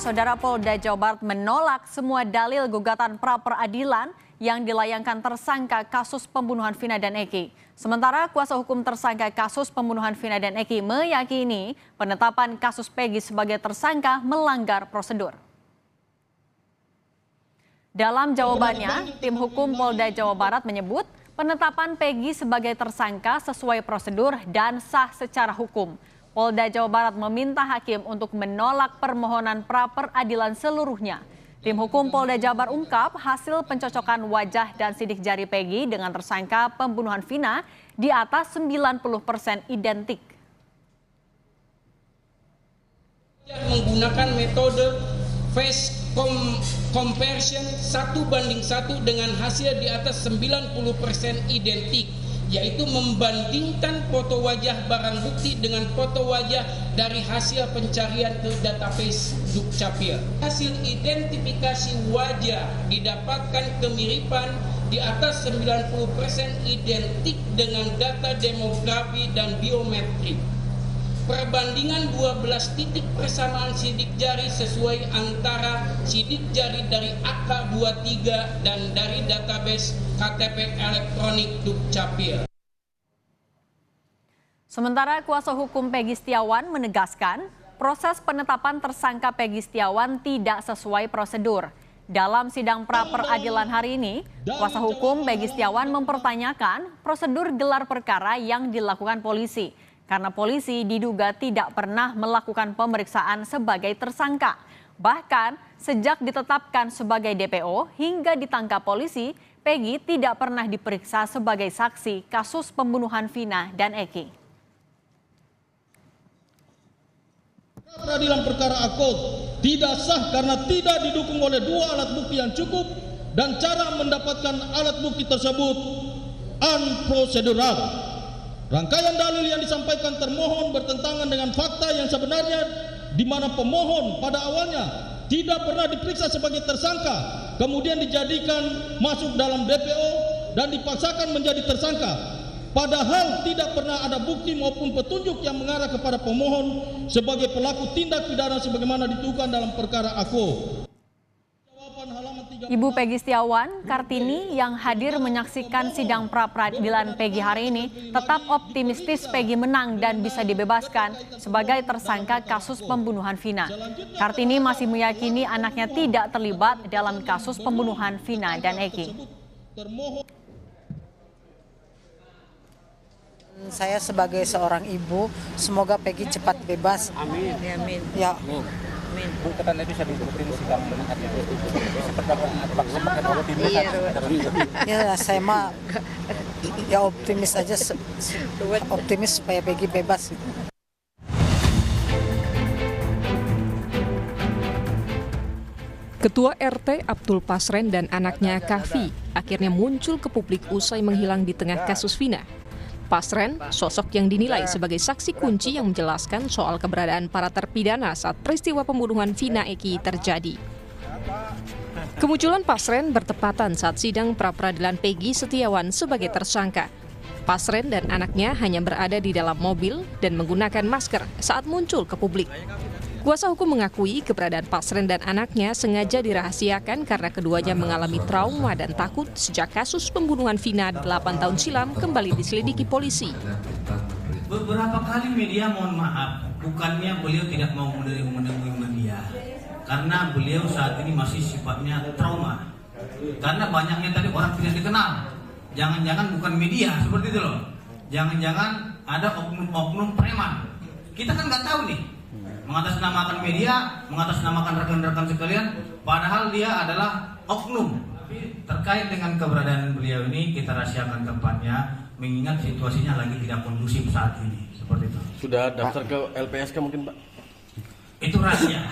Saudara, Polda Jawa Barat menolak semua dalil gugatan pra-peradilan yang dilayangkan tersangka kasus pembunuhan Vina dan Eki. Sementara kuasa hukum tersangka kasus pembunuhan Vina dan Eki meyakini penetapan kasus Peggy sebagai tersangka melanggar prosedur. Dalam jawabannya, tim hukum Polda Jawa Barat menyebut penetapan Peggy sebagai tersangka sesuai prosedur dan sah secara hukum. Polda Jawa Barat meminta hakim untuk menolak permohonan pra-peradilan seluruhnya. Tim hukum Polda Jabar ungkap hasil pencocokan wajah dan sidik jari Peggy dengan tersangka pembunuhan Vina di atas 90% identik. Menggunakan metode face comparison 1:1 dengan hasil di atas 90% identik, yaitu membandingkan foto wajah barang bukti dengan foto wajah dari hasil pencarian ke database Dukcapil. Hasil identifikasi wajah didapatkan kemiripan di atas 90% identik dengan data demografi dan biometrik. Perbandingan 12 titik persamaan sidik jari sesuai antara sidik jari dari AK23 dan dari database KTP elektronik Dukcapil. Sementara kuasa hukum Peggy Setiawan menegaskan proses penetapan tersangka Peggy Setiawan tidak sesuai prosedur. Dalam sidang pra-peradilan hari ini, kuasa hukum Peggy Setiawan mempertanyakan prosedur gelar perkara yang dilakukan polisi. Karena polisi diduga tidak pernah melakukan pemeriksaan sebagai tersangka. Bahkan sejak ditetapkan sebagai DPO hingga ditangkap polisi, Peggy tidak pernah diperiksa sebagai saksi kasus pembunuhan Vina dan Eki. Peradilan perkara Akut tidak sah karena tidak didukung oleh dua alat bukti yang cukup dan cara mendapatkan alat bukti tersebut unprocedural. Rangkaian dalil yang disampaikan termohon bertentangan dengan fakta yang sebenarnya, di mana pemohon pada awalnya tidak pernah diperiksa sebagai tersangka, kemudian dijadikan masuk dalam DPO dan dipaksakan menjadi tersangka. Padahal tidak pernah ada bukti maupun petunjuk yang mengarah kepada pemohon sebagai pelaku tindak pidana sebagaimana dituduhkan dalam perkara AKO. Ibu Peggy Setiawan, Kartini, yang hadir menyaksikan sidang pra-peradilan Peggy hari ini, tetap optimistis Peggy menang dan bisa dibebaskan sebagai tersangka kasus pembunuhan Vina. Kartini masih meyakini anaknya tidak terlibat dalam kasus pembunuhan Vina dan Eki. Saya sebagai seorang ibu, semoga Peggy cepat bebas. Amin. Amin. Ya. Amin. Bu, katanya bisa diikutin sidang dengan hati. Ya, saya mah ya optimis aja, optimis supaya Peggy bebas. Ketua RT Abdul Pasren dan anaknya Kavi akhirnya muncul ke publik usai menghilang di tengah kasus Vina. Pasren, sosok yang dinilai sebagai saksi kunci yang menjelaskan soal keberadaan para terpidana saat peristiwa pembunuhan Vina Eki terjadi. Kemunculan Pasren bertepatan saat sidang pra-peradilan Peggy Setiawan sebagai tersangka. Pasren dan anaknya hanya berada di dalam mobil dan menggunakan masker saat muncul ke publik. Kuasa hukum mengakui keberadaan Pasren dan anaknya sengaja dirahasiakan karena keduanya mengalami trauma dan takut sejak kasus pembunuhan Vina 8 tahun silam kembali diselidiki polisi. Beberapa kali media mohon maaf, bukannya beliau tidak mau menemui media, karena beliau saat ini masih sifatnya trauma. Karena banyaknya tadi orang tidak dikenal. Jangan-jangan bukan media seperti itu loh. Jangan-jangan ada oknum-oknum preman. Kita kan nggak tahu nih. Mengatasnamakan media, mengatasnamakan rekan-rekan sekalian, padahal dia adalah oknum. Terkait dengan keberadaan beliau ini, kita rahasiakan tempatnya, mengingat situasinya lagi tidak kondusif saat ini, seperti itu. Sudah daftar ke LPSK mungkin, Pak? Itu rahasia.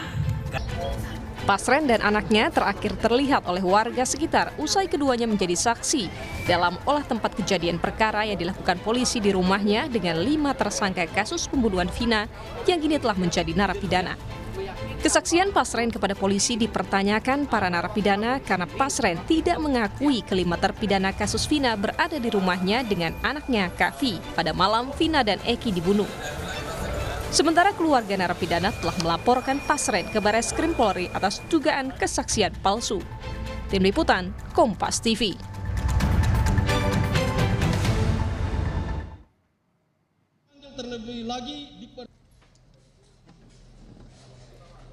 Pasren dan anaknya terakhir terlihat oleh warga sekitar usai keduanya menjadi saksi dalam olah tempat kejadian perkara yang dilakukan polisi di rumahnya dengan 5 tersangka kasus pembunuhan Vina yang kini telah menjadi narapidana. Kesaksian Pasren kepada polisi dipertanyakan para narapidana karena Pasren tidak mengakui kelima terpidana kasus Vina berada di rumahnya dengan anaknya Kavi pada malam Vina dan Eki dibunuh. Sementara keluarga narapidana telah melaporkan Pasren ke Barreskrim Polri atas dugaan kesaksian palsu. Tim Liputan, Kompas TV. Terlebih lagi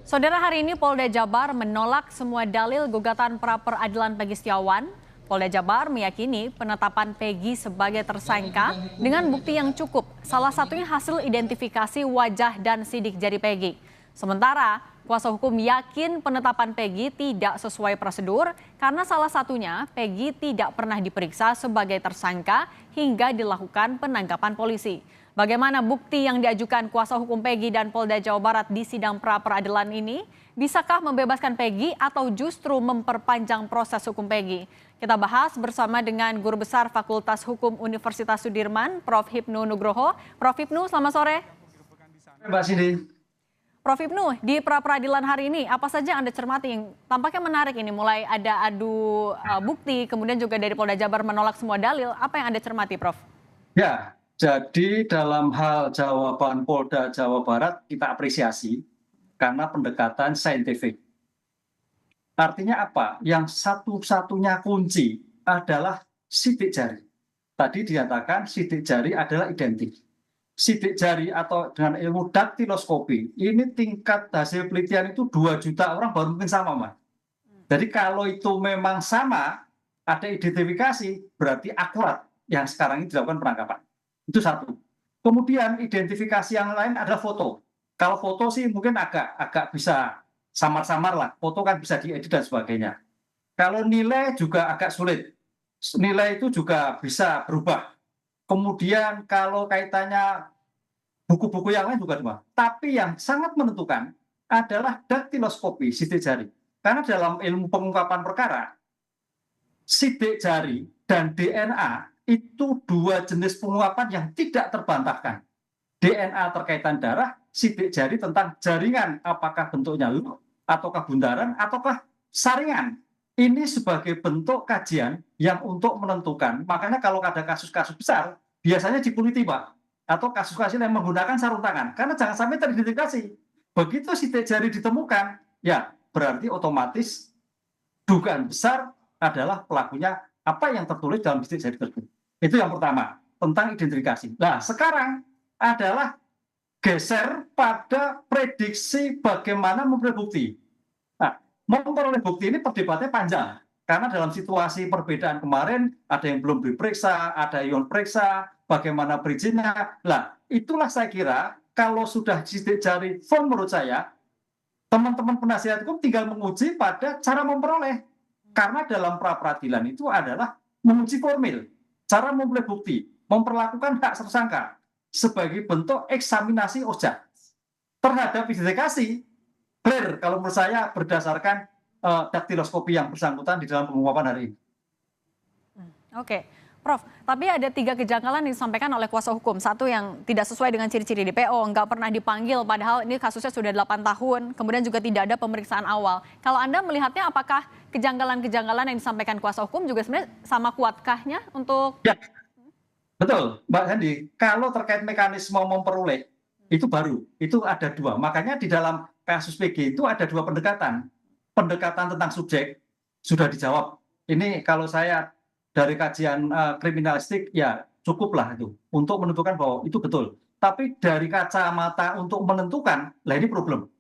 Saudara, hari ini Polda Jabar menolak semua dalil gugatan pra-peradilan Peggy Setiawan. Polda Jabar meyakini penetapan Peggy sebagai tersangka dengan bukti yang cukup. Salah satunya hasil identifikasi wajah dan sidik jari Peggy. Sementara kuasa hukum yakin penetapan Peggy tidak sesuai prosedur karena salah satunya Peggy tidak pernah diperiksa sebagai tersangka hingga dilakukan penangkapan polisi. Bagaimana bukti yang diajukan kuasa hukum Peggy dan Polda Jawa Barat di sidang pra-peradilan ini? Bisakah membebaskan Peggy atau justru memperpanjang proses hukum Peggy? Kita bahas bersama dengan Guru Besar Fakultas Hukum Universitas Sudirman, Prof. Hipnu Nugroho. Prof. Hipnu, selamat sore. Mbak Cindy. Prof. Hipnu, di pra-peradilan hari ini apa saja yang Anda cermati yang tampaknya menarik ini? Mulai ada adu bukti, kemudian juga dari Polda Jabar menolak semua dalil. Apa yang Anda cermati, Prof? Ya, jadi dalam hal jawaban Polda Jawa Barat kita apresiasi karena pendekatan saintifik. Artinya apa? Yang satu-satunya kunci adalah sidik jari. Tadi dinyatakan sidik jari adalah identik. Sidik jari atau dengan ilmu daktiloskopi, ini tingkat hasil penelitian itu 2 juta orang baru mungkin sama, Mas. Jadi kalau itu memang sama, ada identifikasi, berarti akurat yang sekarang ini dilakukan penangkapan. Itu satu. Kemudian identifikasi yang lain adalah foto. Kalau foto sih mungkin agak bisa samar-samar lah. Foto kan bisa diedit dan sebagainya. Kalau nilai juga agak sulit. Nilai itu juga bisa berubah. Kemudian kalau kaitannya buku-buku yang lain juga cuma. Tapi yang sangat menentukan adalah daktiloskopi, sidik jari. Karena dalam ilmu pengungkapan perkara, sidik jari dan DNA itu 2 jenis pengungkapan yang tidak terbantahkan. DNA terkaitan darah, sidik jari tentang jaringan, apakah bentuknya luka, ataukah bundaran, ataukah saringan. Ini sebagai bentuk kajian yang untuk menentukan, makanya kalau ada kasus-kasus besar, biasanya dikuliti, Pak. Atau kasus-kasus yang menggunakan sarung tangan, karena jangan sampai teridentifikasi. Begitu sidik jari ditemukan, ya berarti otomatis dugaan besar adalah pelakunya apa yang tertulis dalam sidik jari tersebut. Itu yang pertama, tentang identifikasi. Nah, sekarang adalah geser pada prediksi bagaimana memperoleh bukti. Nah, memperoleh bukti ini perdebatannya panjang. Karena dalam situasi perbedaan kemarin, ada yang belum diperiksa, ada yang periksa, bagaimana perizinnya. Nah, itulah saya kira, kalau sudah sidik jari firm menurut saya, teman-teman penasihat hukum tinggal menguji pada cara memperoleh. Karena dalam pra-peradilan itu adalah menguji formil. Cara memperoleh bukti, memperlakukan hak tersangka sebagai bentuk eksaminasi OJAK terhadap identifikasi. Clear kalau menurut saya berdasarkan daktiloskopi yang bersangkutan di dalam pengungkapan hari ini. Oke, Prof. Tapi ada 3 kejanggalan yang disampaikan oleh kuasa hukum. Satu yang tidak sesuai dengan ciri-ciri DPO, nggak pernah dipanggil, padahal ini kasusnya sudah 8 tahun. Kemudian juga tidak ada pemeriksaan awal. Kalau Anda melihatnya, apakah kejanggalan-kejanggalan yang disampaikan kuasa hukum juga sebenarnya sama kuatkahnya untuk... Ya, betul, Mbak Sandi. Kalau terkait mekanisme memperoleh, itu baru. Itu ada 2. Makanya di dalam kasus PG itu ada 2 pendekatan. Pendekatan tentang subjek sudah dijawab. Ini kalau saya dari kajian kriminalistik, ya cukuplah itu untuk menentukan bahwa itu betul. Tapi dari kacamata untuk menentukan, lah ini problem.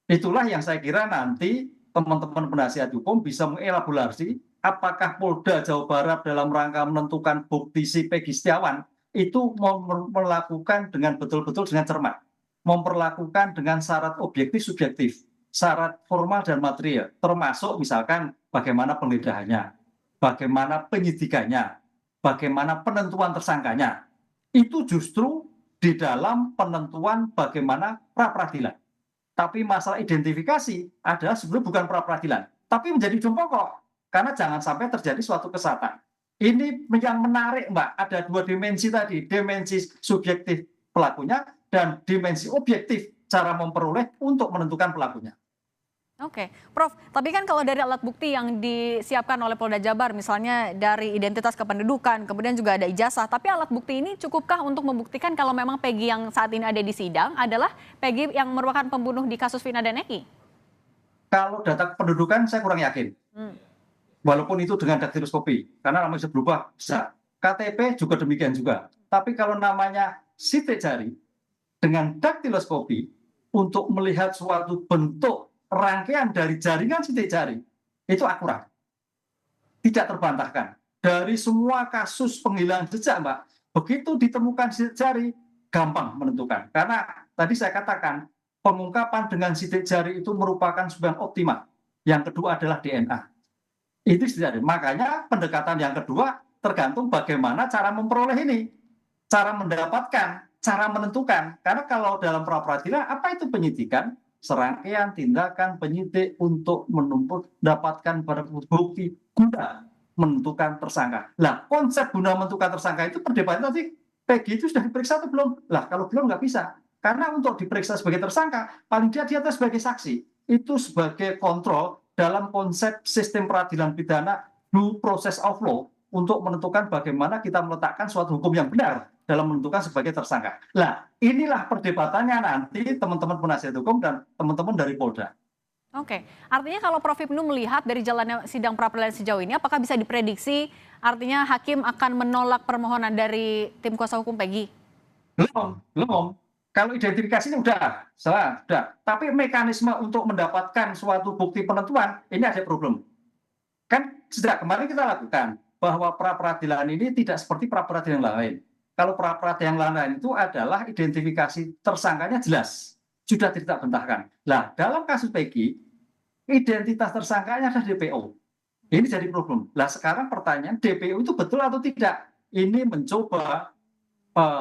Itulah yang saya kira nanti teman-teman penasihat hukum bisa mengelaborasi apakah Polda Jawa Barat dalam rangka menentukan bukti si Peggy Setiawan itu melakukan dengan betul-betul dengan cermat, memperlakukan dengan syarat objektif subjektif, syarat formal dan material, termasuk misalkan bagaimana penggeledahannya, bagaimana penyidikannya, bagaimana penentuan tersangkanya. Itu justru di dalam penentuan bagaimana pra-peradilan. Tapi masalah identifikasi adalah sebelum bukan pra-peradilan, tapi menjadi ujung pokok. Karena jangan sampai terjadi suatu kesalahan. Ini yang menarik, Mbak. Ada 2 dimensi tadi, dimensi subjektif pelakunya dan dimensi objektif cara memperoleh untuk menentukan pelakunya. Oke, Prof. Tapi kan kalau dari alat bukti yang disiapkan oleh Polda Jabar, misalnya dari identitas kependudukan, kemudian juga ada ijazah, tapi alat bukti ini cukupkah untuk membuktikan kalau memang Peggy yang saat ini ada di sidang adalah Peggy yang merupakan pembunuh di kasus Vina dan Eki? Kalau data kependudukan saya kurang yakin. Walaupun itu dengan daktiloskopi, karena namanya bisa berubah, bisa. KTP juga demikian juga. Tapi kalau namanya sidik jari dengan daktiloskopi untuk melihat suatu bentuk rangkaian dari jaringan sidik jari, itu akurat. Tidak terbantahkan. Dari semua kasus penghilangan jejak, Mbak, begitu ditemukan sidik jari, gampang menentukan. Karena tadi saya katakan, pengungkapan dengan sidik jari itu merupakan sebuah optimal. Yang kedua adalah DNA. Itu sidik jari. Makanya pendekatan yang kedua tergantung bagaimana cara memperoleh ini. Cara mendapatkan, cara menentukan. Karena kalau dalam pra-peradilan, apa itu penyidikan? Serangkaian tindakan penyidik untuk mendapatkan barang bukti guna menentukan tersangka. Lah, konsep guna menentukan tersangka itu perdebatan tadi, Peggy itu sudah diperiksa atau belum? Lah, kalau belum nggak bisa. Karena untuk diperiksa sebagai tersangka, paling dia sebagai saksi. Itu sebagai kontrol dalam konsep sistem peradilan pidana due process of law untuk menentukan bagaimana kita meletakkan suatu hukum yang benar dalam menentukan sebagai tersangka. Nah, inilah perdebatannya nanti teman-teman penasihat hukum dan teman-teman dari Polda. Oke, artinya kalau Prof. Hipnu melihat dari jalannya sidang pra-peradilan sejauh ini, apakah bisa diprediksi artinya hakim akan menolak permohonan dari tim kuasa hukum Peggy? Belum. Kalau identifikasinya sudah. Tapi mekanisme untuk mendapatkan suatu bukti penentuan, ini ada problem. Kan sejak kemarin kita lakukan bahwa pra-peradilan ini tidak seperti pra-peradilan lain. Kalau pra-peradilan yang lain itu adalah identifikasi tersangkanya jelas, sudah tidak bantahkan. Nah, dalam kasus Peggy, identitas tersangkanya adalah DPO. Ini jadi problem. Nah, sekarang pertanyaan, DPO itu betul atau tidak? Ini mencoba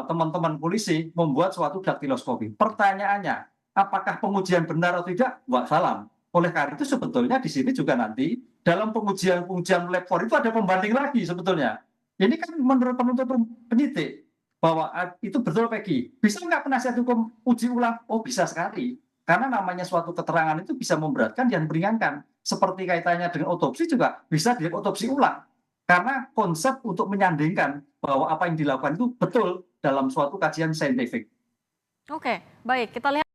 teman-teman polisi membuat suatu daktiloskopi. Pertanyaannya, apakah pengujian benar atau tidak? Wah, salam. Oleh karena itu sebetulnya di sini juga nanti dalam pengujian lab 4 itu ada pembanding lagi sebetulnya. Ini kan menurut penuntut penyidik bahwa itu betul Peggy. Bisa nggak penasihat hukum uji ulang? Oh, bisa sekali. Karena namanya suatu keterangan itu bisa memberatkan dan meringankan. Seperti kaitannya dengan otopsi juga bisa diotopsi ulang. Karena konsep untuk menyandingkan bahwa apa yang dilakukan itu betul dalam suatu kajian saintifik. Oke, baik. Kita lihat